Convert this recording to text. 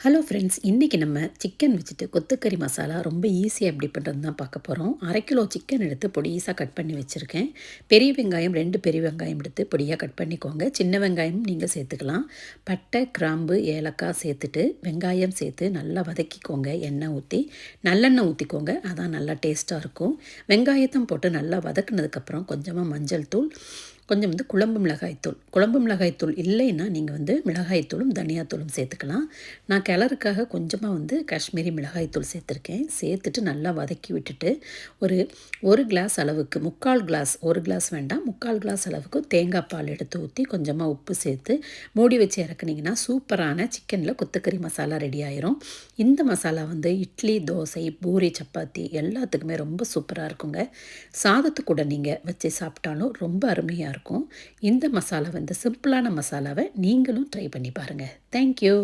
Hello friends, இன்றைக்கி நம்ம chicken வச்சுட்டு கொத்துக்கறி மசாலா ரொம்ப ஈஸியாக எப்படி பண்ணுறது தான் பார்க்க போகிறோம். 1/2 கிலோ சிக்கன் எடுத்து பொடிசாக கட் பண்ணி வச்சுருக்கேன். பெரிய வெங்காயம் 2 பெரிய வெங்காயம் எடுத்து பொடியாக கட் பண்ணிக்கோங்க. சின்ன வெங்காயம் நீங்கள் சேர்த்துக்கலாம். பட்டை, கிராம்பு, ஏலக்காய் சேர்த்துட்டு வெங்காயம் சேர்த்து நல்லா வதக்கிக்கோங்க. எண்ணெய் ஊற்றி நல்லெண்ணெய் ஊற்றிக்கோங்க, அதான் நல்லா டேஸ்ட்டாக இருக்கும். வெங்காயத்தையும் போட்டு நல்லா வதக்குனதுக்கப்புறம் கொஞ்சமாக மஞ்சள் தூள், கொஞ்சம் குழம்பு மிளகாய்த்தூள் இல்லைன்னா நீங்கள் மிளகாய்த்தூளும் தனியாத்தூளும் சேர்த்துக்கலாம். நான் கலருக்காக கொஞ்சமாக காஷ்மீரி மிளகாய்த்தூள் சேர்த்துருக்கேன். சேர்த்துட்டு நல்லா வதக்கி விட்டுட்டு ஒரு கிளாஸ் அளவுக்கு 3/4 கிளாஸ், 1 கிளாஸ் வேண்டாம், 3/4 கிளாஸ் அளவுக்கு தேங்காய் பால் எடுத்து ஊற்றி கொஞ்சமாக உப்பு சேர்த்து மூடி வச்சு இறக்குனீங்கன்னா சூப்பரான சிக்கனில் கொத்துக்கறி மசாலா ரெடி ஆயிரும். இந்த மசாலா இட்லி, தோசை, பூரி, சப்பாத்தி எல்லாத்துக்குமே ரொம்ப சூப்பராக இருக்குங்க. சாதத்து கூட நீங்கள் வச்சு சாப்பிட்டாலும் ரொம்ப அருமையாக இருக்கும். இந்த மசாலா சிம்பிளான மசாலாவை நீங்களும் ட்ரை பண்ணி பாருங்கள். தேங்க்யூ.